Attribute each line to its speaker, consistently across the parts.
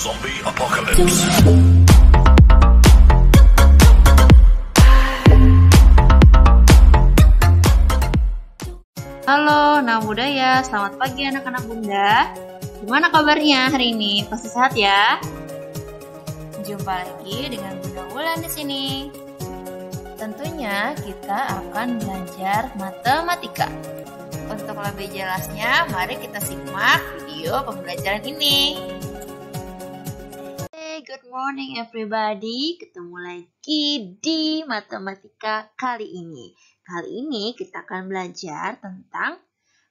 Speaker 1: Zombie Apocalypse.
Speaker 2: Halo, nama budaya. Selamat pagi anak-anak Bunda. Gimana kabarnya hari ini? Pasti sehat ya? Jumpa lagi dengan Bunda Wulan di sini. Tentunya kita akan belajar matematika. Untuk lebih jelasnya, mari kita simak video pembelajaran ini. Good morning everybody. Ketemu lagi di matematika kali ini. Kali ini kita akan belajar tentang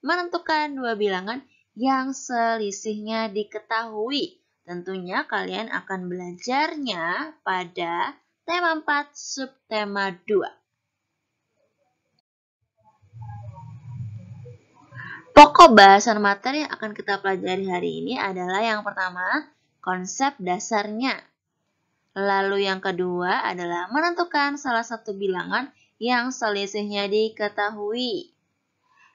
Speaker 2: menentukan dua bilangan yang selisihnya diketahui. Tentunya kalian akan belajarnya pada tema 4 subtema 2. Pokok bahasan materi yang akan kita pelajari hari ini adalah yang pertama, konsep dasarnya. Lalu yang kedua adalah menentukan salah satu bilangan yang selisihnya diketahui.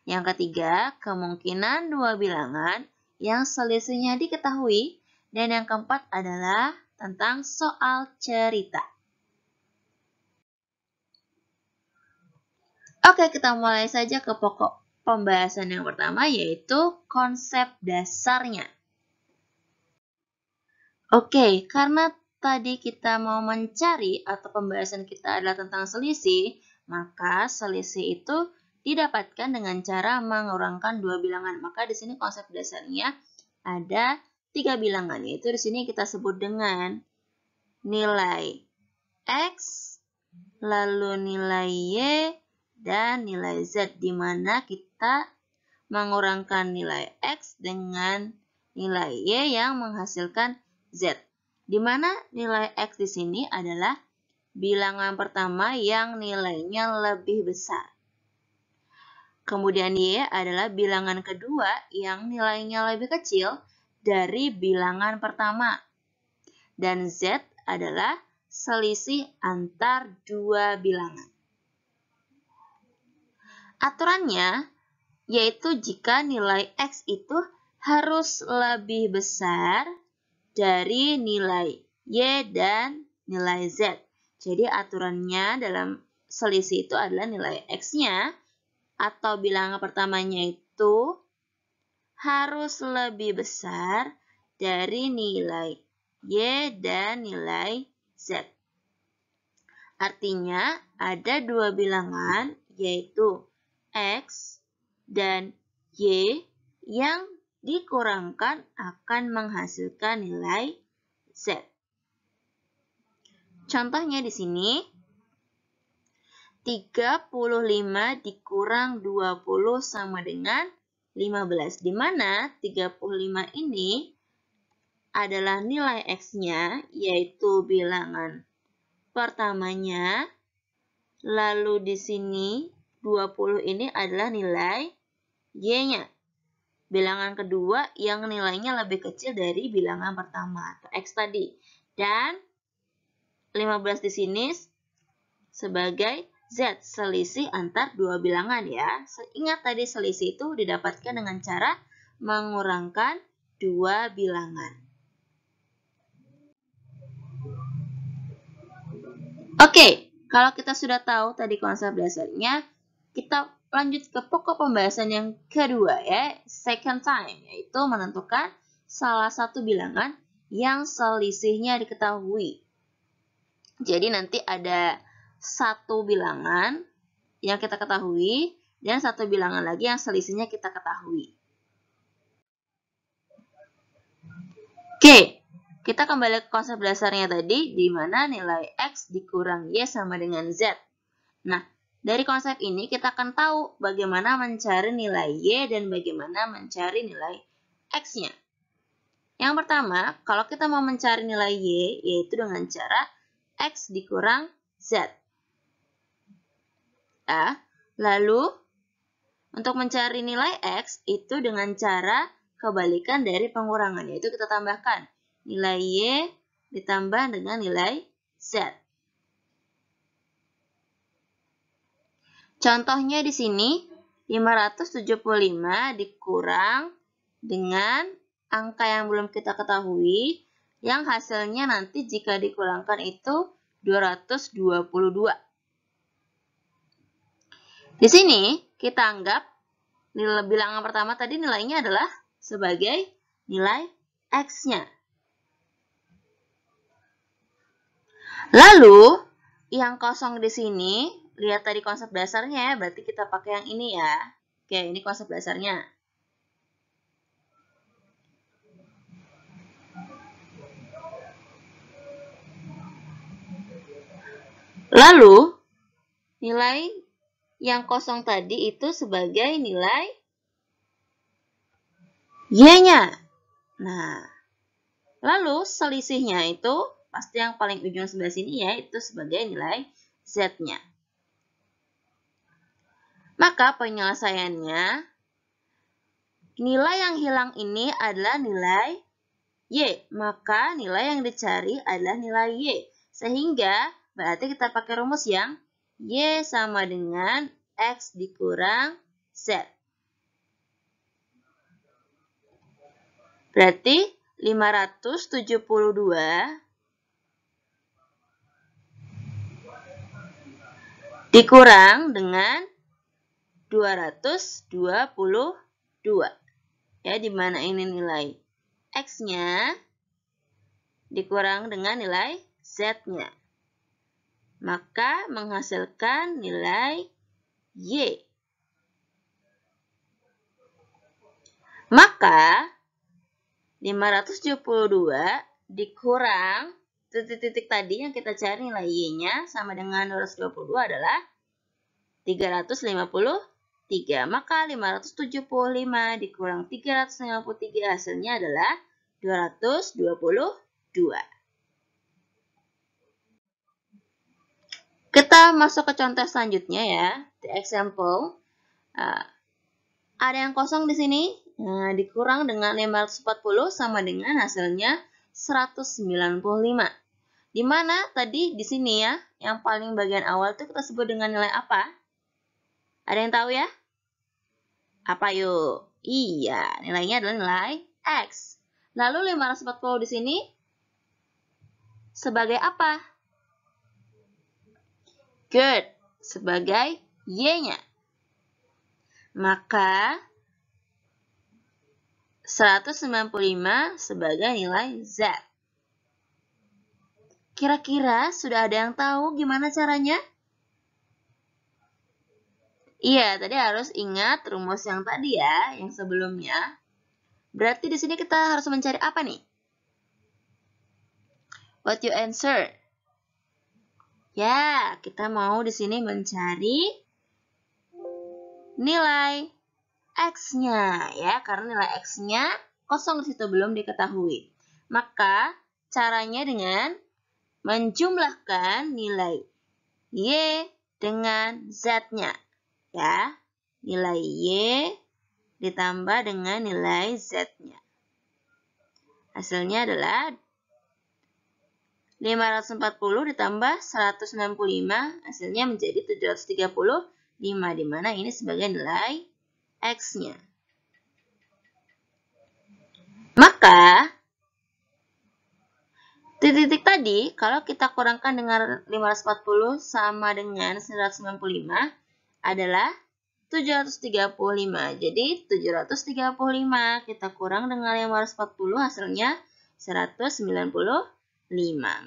Speaker 2: Yang ketiga, kemungkinan dua bilangan yang selisihnya diketahui. Dan yang keempat adalah tentang soal cerita. Oke, kita mulai saja ke pokok pembahasan yang pertama, yaitu konsep dasarnya. Oke, karena tadi kita mau mencari atau pembahasan kita adalah tentang selisih, maka selisih itu didapatkan dengan cara mengurangkan dua bilangan. Maka di sini konsep dasarnya ada 3 bilangan, yaitu di sini kita sebut dengan nilai X, lalu nilai Y, dan nilai Z, di mana kita mengurangkan nilai X dengan nilai Y yang menghasilkan Z. Di mana nilai X di sini adalah bilangan pertama yang nilainya lebih besar. Kemudian Y adalah bilangan kedua yang nilainya lebih kecil dari bilangan pertama. Dan Z adalah selisih antar dua bilangan. Aturannya yaitu jika nilai X itu harus lebih besar dari nilai Y dan nilai Z. Jadi aturannya dalam selisih itu adalah nilai X-nya atau bilangan pertamanya itu harus lebih besar dari nilai Y dan nilai Z. Artinya ada dua bilangan yaitu X dan Y yang dikurangkan akan menghasilkan nilai Z. Contohnya di sini 35 dikurang 20 sama dengan 15, di mana 35 ini adalah nilai X-nya, yaitu bilangan pertamanya. Lalu di sini 20 ini adalah nilai Y-nya, bilangan kedua yang nilainya lebih kecil dari bilangan pertama atau X tadi. Dan 15 di sini sebagai Z, selisih antar dua bilangan ya. Ingat tadi selisih itu didapatkan dengan cara mengurangkan dua bilangan. Oke, kalau kita sudah tahu tadi konsep dasarnya, kita lanjut ke pokok pembahasan yang kedua ya, second time, yaitu menentukan salah satu bilangan yang selisihnya diketahui. Jadi nanti ada satu bilangan yang kita ketahui dan satu bilangan lagi yang selisihnya kita ketahui. Oke, kita kembali ke konsep dasarnya tadi, di mana nilai X dikurang Y sama dengan Z. Nah, dari konsep ini kita akan tahu bagaimana mencari nilai Y dan bagaimana mencari nilai X-nya. Yang pertama, kalau kita mau mencari nilai Y, yaitu dengan cara X dikurang Z. Lalu, untuk mencari nilai X itu dengan cara kebalikan dari pengurangan, yaitu kita tambahkan nilai Y ditambah dengan nilai Z. Contohnya di sini 575 dikurang dengan angka yang belum kita ketahui, yang hasilnya nanti jika dikurangkan itu 222. Di sini kita anggap nilai bilangan pertama tadi nilainya adalah sebagai nilai X-nya. Lalu, yang kosong di sini, lihat tadi konsep dasarnya ya, berarti kita pakai yang ini ya. Oke, ini konsep dasarnya. Lalu, nilai yang kosong tadi itu sebagai nilai Y-nya. Nah, lalu selisihnya itu pasti yang paling ujung sebelah sini ya, itu sebagai nilai Z-nya. Maka penyelesaiannya, nilai yang hilang ini adalah nilai Y. Maka nilai yang dicari adalah nilai Y. Sehingga berarti kita pakai rumus yang Y sama dengan X dikurang Z. Berarti 572 dikurang dengan 222. Ya, di mana ini nilai X-nya dikurang dengan nilai Z-nya. Maka menghasilkan nilai Y. Maka 572 dikurang titik-titik tadi yang kita cari nilai Y-nya sama dengan 222 adalah 353. Maka 575 dikurang 353 hasilnya adalah 222. Kita masuk ke contoh selanjutnya ya. The example. Ada yang kosong di sini. Nah, dikurang dengan 540 sama dengan hasilnya 195. Di mana tadi di sini ya, yang paling bagian awal itu kita sebut dengan nilai apa? Ada yang tahu ya? Apa yuk? Iya, nilainya adalah nilai X. Lalu 540 di sini sebagai apa? Good, sebagai Y-nya. Maka 195 sebagai nilai Z. Kira-kira sudah ada yang tahu gimana caranya? Iya, tadi harus ingat rumus yang tadi ya, yang sebelumnya. Berarti di sini kita harus mencari apa nih? What you answer? Ya, kita mau di sini mencari nilai X-nya ya, karena nilai X-nya kosong di situ belum diketahui. Maka caranya dengan menjumlahkan nilai Y dengan Z-nya. Ya, nilai Y ditambah dengan nilai Z-nya. Hasilnya adalah 540 ditambah 165, hasilnya menjadi 735, di mana ini sebagai nilai X-nya. Maka, titik-titik tadi, kalau kita kurangkan dengan 540 sama dengan 195, adalah 735. Jadi, 735 kita kurang dengan 540, hasilnya 195.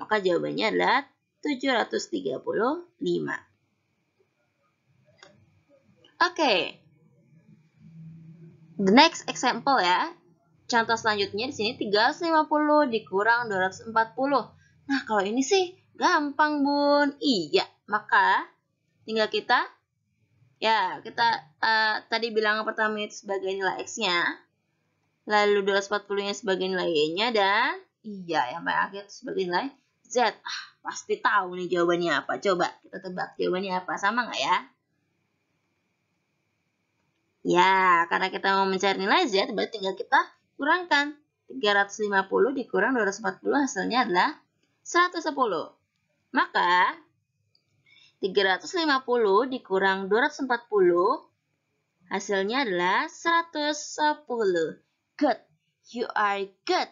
Speaker 2: Maka jawabannya adalah 735. Oke. The next example ya. Contoh selanjutnya di sini 350 dikurang 240. Nah, kalau ini sih gampang, Bun. Iya, maka tinggal kita tadi bilang pertama itu sebagai nilai X-nya. Lalu 240-nya sebagai nilai Y-nya dan yang paling akhir sebagai nilai Z. Pasti tahu nih jawabannya apa. Coba kita tebak jawabannya apa. Sama nggak ya? Ya, karena kita mau mencari nilai Z, berarti tinggal kita kurangkan. 350 dikurang 240 hasilnya adalah 110. Maka 350 dikurang 240 hasilnya adalah 110. Good. You are good.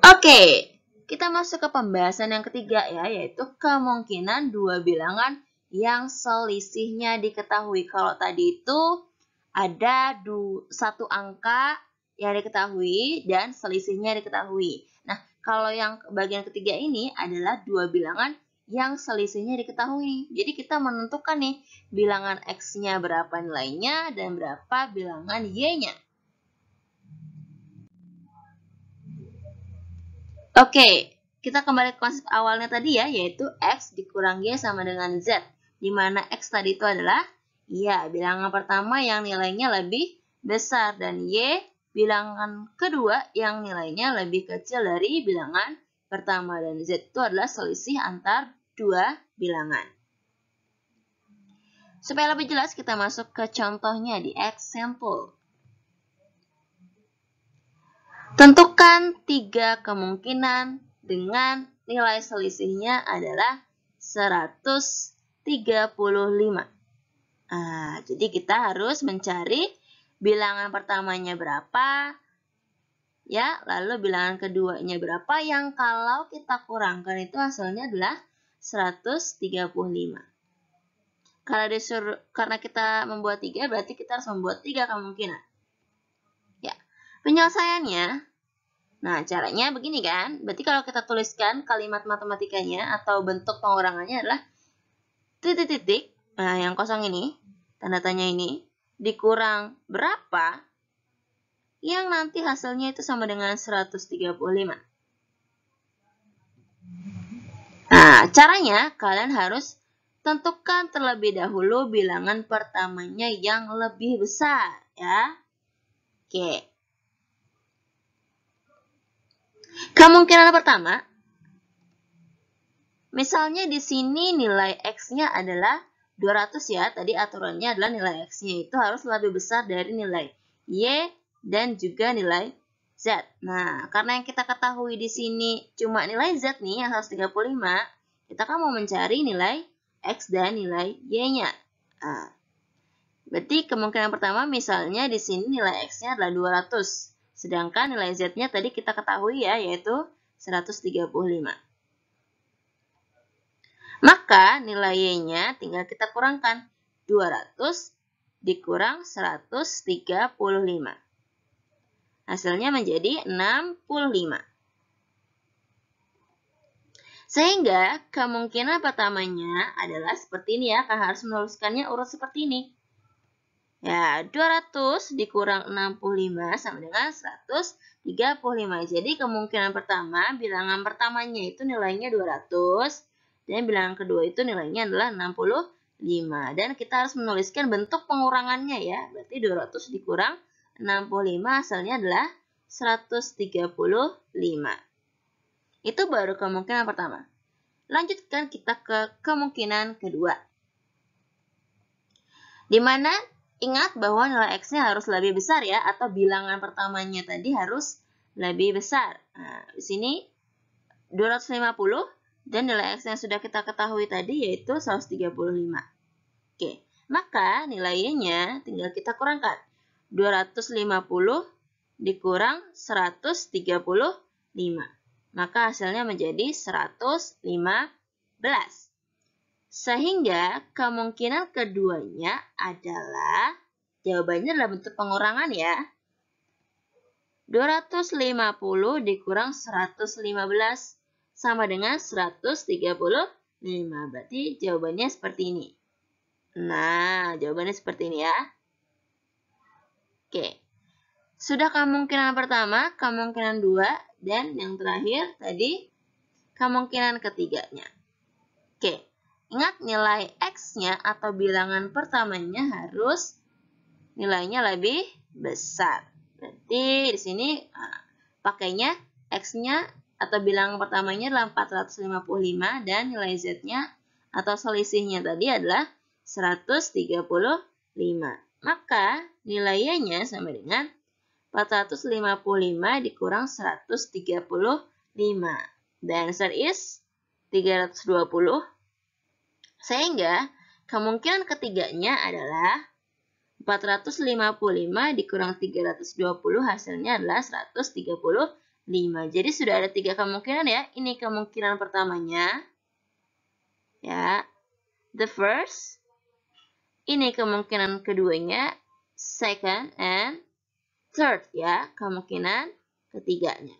Speaker 2: Oke, kita masuk ke pembahasan yang ketiga ya, yaitu kemungkinan dua bilangan yang selisihnya diketahui. Kalau tadi itu ada satu angka yang diketahui dan selisihnya diketahui. Nah, kalau yang bagian ketiga ini adalah dua bilangan yang selisihnya diketahui. Jadi kita menentukan nih bilangan X-nya berapa nilainya dan berapa bilangan Y-nya. Oke, kita kembali ke konsep awalnya tadi ya, yaitu X dikurang Y sama dengan Z. Di mana X tadi itu adalah, ya, bilangan pertama yang nilainya lebih besar. Dan Y, bilangan kedua yang nilainya lebih kecil dari bilangan pertama. Dan Z itu adalah selisih antar dua bilangan. Supaya lebih jelas, kita masuk ke contohnya di example. Tentukan 3 kemungkinan dengan nilai selisihnya adalah 135. Jadi kita harus mencari bilangan pertamanya berapa, ya, lalu bilangan keduanya berapa yang kalau kita kurangkan itu hasilnya adalah 135. Karena kita membuat 3, berarti kita harus membuat 3 kemungkinan. Penyelesaiannya, nah caranya begini kan, berarti kalau kita tuliskan kalimat matematikanya atau bentuk pengurangannya adalah titik-titik, nah yang kosong ini, tanda tanya ini, dikurang berapa, yang nanti hasilnya itu sama dengan 135. Nah, caranya kalian harus tentukan terlebih dahulu bilangan pertamanya yang lebih besar, ya. Oke. Kemungkinan pertama, misalnya di sini nilai X-nya adalah 200 ya. Tadi aturannya adalah nilai X-nya itu harus lebih besar dari nilai Y dan juga nilai Z. Nah, karena yang kita ketahui di sini cuma nilai Z nih yang 135, kita kan mau mencari nilai X dan nilai Y-nya. Nah, berarti kemungkinan pertama misalnya di sini nilai X-nya adalah 200. Sedangkan nilai Z-nya tadi kita ketahui ya, yaitu 135. Maka nilai Y-nya tinggal kita kurangkan. 200 dikurang 135. Hasilnya menjadi 65. Sehingga kemungkinan pertamanya adalah seperti ini ya, harus menuliskannya urut seperti ini. Ya, 200 dikurang 65 sama dengan 135. Jadi kemungkinan pertama, bilangan pertamanya itu nilainya 200. Dan bilangan kedua itu nilainya adalah 65. Dan kita harus menuliskan bentuk pengurangannya ya. Berarti 200 dikurang 65 hasilnya adalah 135. Itu baru kemungkinan pertama. Lanjutkan kita ke kemungkinan kedua. Di mana ingat bahwa nilai X-nya harus lebih besar ya, atau bilangan pertamanya tadi harus lebih besar. Nah, di sini 250 dan nilai X yang sudah kita ketahui tadi yaitu 135. Oke, maka nilai Y-nya tinggal kita kurangkan. 250 dikurang 135. Maka hasilnya menjadi 115. Sehingga kemungkinan keduanya adalah, jawabannya adalah bentuk pengurangan ya. 250 dikurang 115 sama dengan 135. Berarti jawabannya seperti ini. Nah, jawabannya seperti ini ya. Oke. Sudah kemungkinan pertama, kemungkinan dua, dan yang terakhir tadi kemungkinan ketiganya. Oke. Ingat nilai X-nya atau bilangan pertamanya harus nilainya lebih besar. Berarti di sini pakainya X-nya atau bilangan pertamanya adalah 455 dan nilai Z-nya atau selisihnya tadi adalah 135. Maka nilai Y-nya sama dengan 455 dikurang 135. The answer is 320. Sehingga kemungkinan ketiganya adalah 455 dikurang 320 hasilnya adalah 135. 5. Jadi sudah ada 3 kemungkinan ya. Ini kemungkinan pertamanya. Ya. The first. Ini kemungkinan keduanya. Second and third ya. Kemungkinan ketiganya.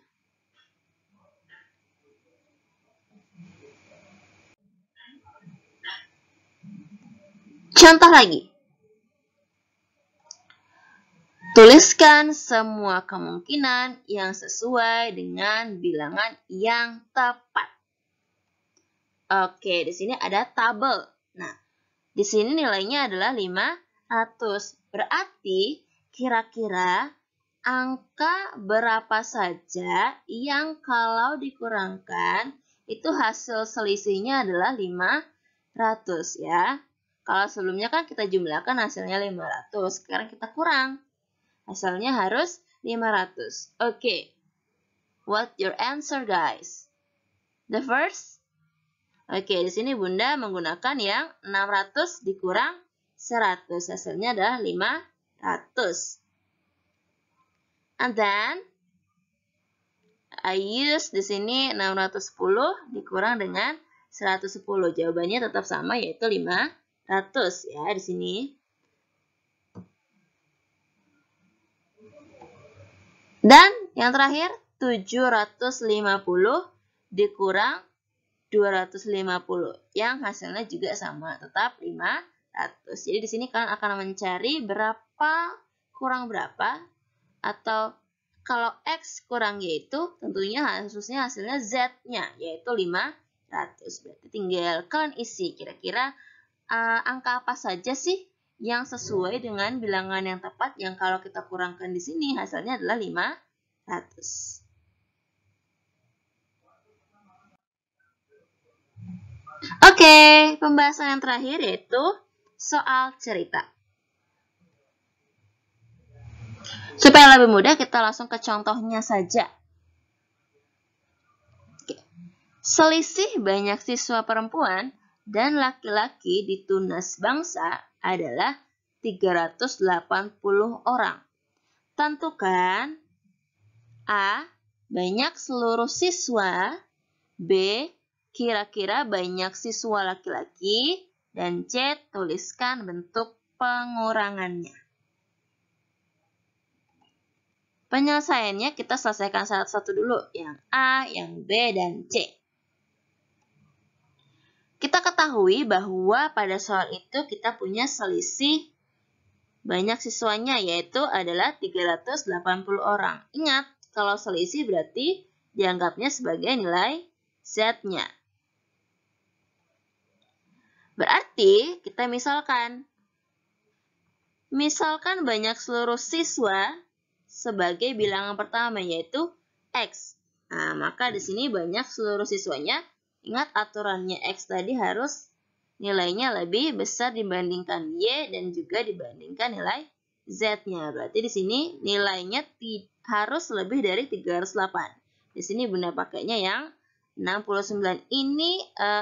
Speaker 2: Contoh lagi. Tuliskan semua kemungkinan yang sesuai dengan bilangan yang tepat. Oke, di sini ada tabel. Nah, di sini nilainya adalah 500. Berarti kira-kira angka berapa saja yang kalau dikurangkan itu hasil selisihnya adalah 500 ya. Kalau sebelumnya kan kita jumlahkan hasilnya 500, sekarang kita kurang. Hasilnya harus 500. Oke. What your answer, guys? The first? Oke, di sini Bunda menggunakan yang 600 dikurang 100. Hasilnya adalah 500. And then I use di sini 610 dikurang dengan 110. Jawabannya tetap sama, yaitu 500 ya di sini. Dan yang terakhir 750 dikurang 250 yang hasilnya juga sama, tetap 500. Jadi di sini kalian akan mencari berapa kurang berapa, atau kalau X kurang Y itu tentunya harusnya hasilnya Z-nya yaitu 500. Berarti tinggal kalian isi kira-kira angka apa saja sih yang sesuai dengan bilangan yang tepat yang kalau kita kurangkan di sini hasilnya adalah 500. Oke, pembahasan yang terakhir yaitu soal cerita. Supaya lebih mudah, kita langsung ke contohnya saja. Oke. Selisih banyak siswa perempuan dan laki-laki di Tunas Bangsa adalah 380 orang. Tentukan A. Banyak seluruh siswa, B. Kira-kira banyak siswa laki-laki, dan C. Tuliskan bentuk pengurangannya. Penyelesaiannya kita selesaikan satu-satu dulu, yang A, yang B, dan C. Kita ketahui bahwa pada soal itu kita punya selisih banyak siswanya, yaitu adalah 380 orang. Ingat, kalau selisih berarti dianggapnya sebagai nilai Z-nya. Berarti kita misalkan banyak seluruh siswa sebagai bilangan pertama yaitu X. Nah, maka di sini banyak seluruh siswanya. Ingat aturannya X tadi harus nilainya lebih besar dibandingkan Y dan juga dibandingkan nilai Z-nya. Berarti di sini nilainya harus lebih dari 308. Di sini Bunda pakainya yang 69. Ini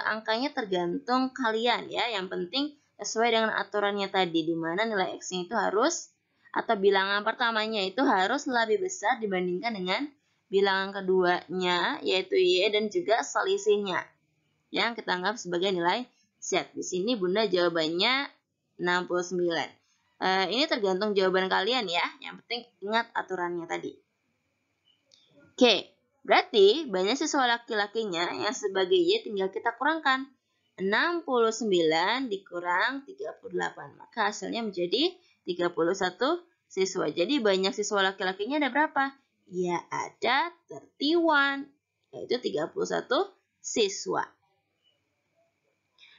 Speaker 2: angkanya tergantung kalian ya. Yang penting sesuai dengan aturannya tadi, di mana nilai X-nya itu harus, atau bilangan pertamanya itu harus lebih besar dibandingkan dengan bilangan keduanya, yaitu Y, dan juga selisihnya yang kita anggap sebagai nilai Z. Di sini Bunda jawabannya 69. Ini tergantung jawaban kalian ya. Yang penting ingat aturannya tadi. Oke. Berarti banyak siswa laki-lakinya yang sebagai Y tinggal kita kurangkan. 69 dikurang 38. Maka hasilnya menjadi 31 siswa. Jadi banyak siswa laki-lakinya ada berapa? Ya ada 31. Yaitu 31 siswa.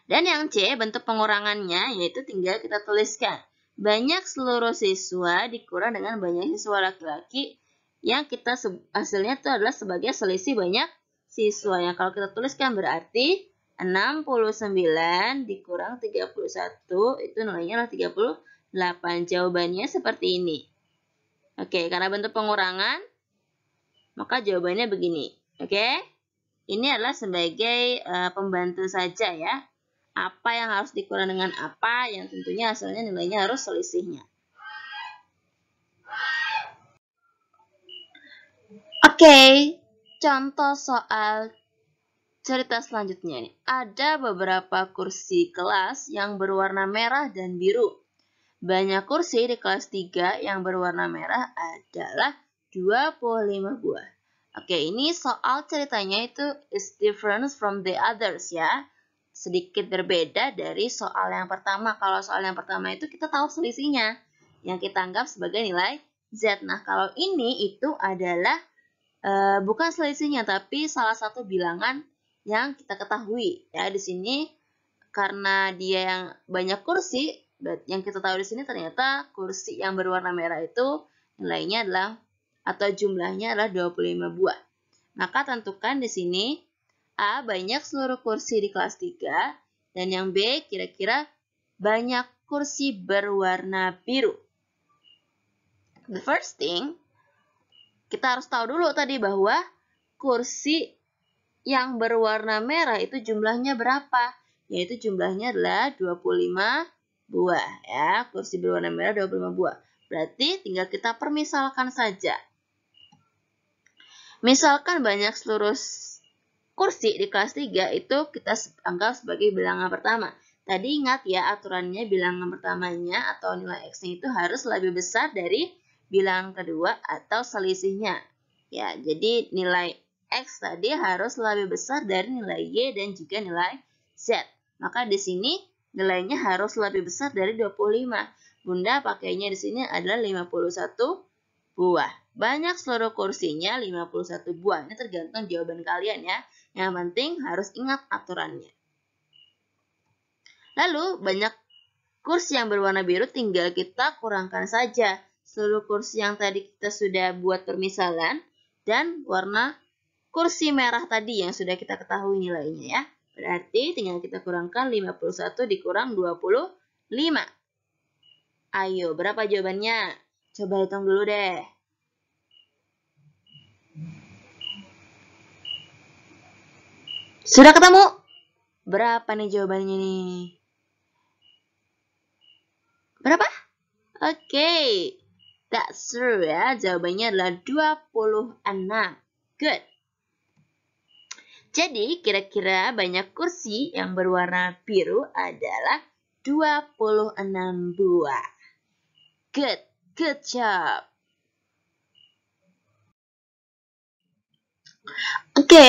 Speaker 2: Dan yang C, bentuk pengurangannya yaitu tinggal kita tuliskan. Banyak seluruh siswa dikurang dengan banyak siswa laki-laki, yang kita hasilnya itu adalah sebagai selisih banyak siswa. Yang kalau kita tuliskan berarti 69 dikurang 31 itu nilainya adalah 38. Jawabannya seperti ini. Oke, karena bentuk pengurangan maka jawabannya begini. Oke. Ini adalah sebagai pembantu saja ya. Apa yang harus dikurang dengan apa yang tentunya hasilnya nilainya harus selisihnya. Oke, contoh soal cerita selanjutnya nih. Ada beberapa kursi kelas yang berwarna merah dan biru. Banyak kursi di kelas 3 yang berwarna merah adalah 25 buah. Oke, ini soal ceritanya itu is different from the others ya. Sedikit berbeda dari soal yang pertama. Kalau soal yang pertama itu kita tahu selisihnya, yang kita anggap sebagai nilai Z. Nah, kalau ini itu adalah bukan selisihnya, tapi salah satu bilangan yang kita ketahui. Ya, di sini karena dia yang banyak kursi, yang kita tahu di sini ternyata kursi yang berwarna merah itu nilainya adalah atau jumlahnya adalah 25 buah. Maka tentukan di sini A banyak seluruh kursi di kelas 3 dan yang B kira-kira banyak kursi berwarna biru. The first thing, kita harus tahu dulu tadi bahwa kursi yang berwarna merah itu jumlahnya berapa? Yaitu jumlahnya adalah 25 buah ya. Kursi berwarna merah 25 buah. Berarti tinggal kita permisalkan saja. Misalkan banyak seluruh kursi di kelas 3 itu kita anggap sebagai bilangan pertama. Tadi ingat ya aturannya bilangan pertamanya atau nilai X-nya itu harus lebih besar dari bilangan kedua atau selisihnya. Ya, jadi nilai X tadi harus lebih besar dari nilai Y dan juga nilai Z. Maka di sini nilainya harus lebih besar dari 25. Bunda pakainya di sini adalah 51 buah. Banyak seluruh kursinya 51 buah. Ini tergantung jawaban kalian ya. Yang penting harus ingat aturannya. Lalu banyak kursi yang berwarna biru tinggal kita kurangkan saja seluruh kursi yang tadi kita sudah buat permisalan dan warna kursi merah tadi yang sudah kita ketahui nilainya ya. Berarti tinggal kita kurangkan 51 dikurang 25. Ayo, berapa jawabannya? Coba hitung dulu deh. Sudah ketemu? Berapa nih jawabannya nih? Berapa? Oke. That's true ya. Jawabannya adalah 26. Good. Jadi, kira-kira banyak kursi yang berwarna biru adalah 26 buah. Good job. Oke.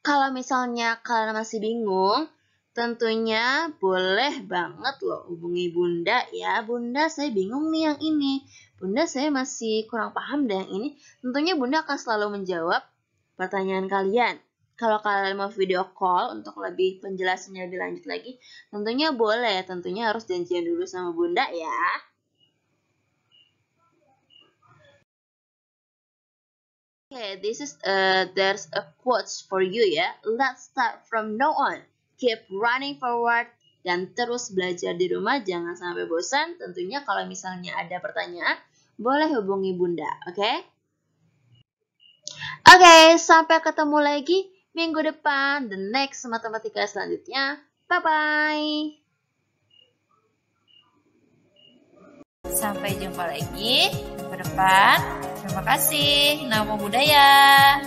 Speaker 2: Kalau misalnya kalian masih bingung, tentunya boleh banget loh hubungi Bunda ya. Bunda, saya bingung nih yang ini. Bunda, saya masih kurang paham deh yang ini. Tentunya Bunda akan selalu menjawab pertanyaan kalian. Kalau kalian mau video call untuk lebih penjelasannya lebih lanjut lagi, tentunya boleh. Tentunya harus janjian dulu sama Bunda ya. Okay, this is there's a quotes for you ya. Let's start from now on. Keep running forward dan terus belajar di rumah, jangan sampai bosan. Tentunya kalau misalnya ada pertanyaan, boleh hubungi Bunda, oke? Oke, sampai ketemu lagi minggu depan, the next matematika selanjutnya. Bye-bye.
Speaker 1: Sampai jumpa lagi minggu depan. Terima kasih. Namo Buddhaya.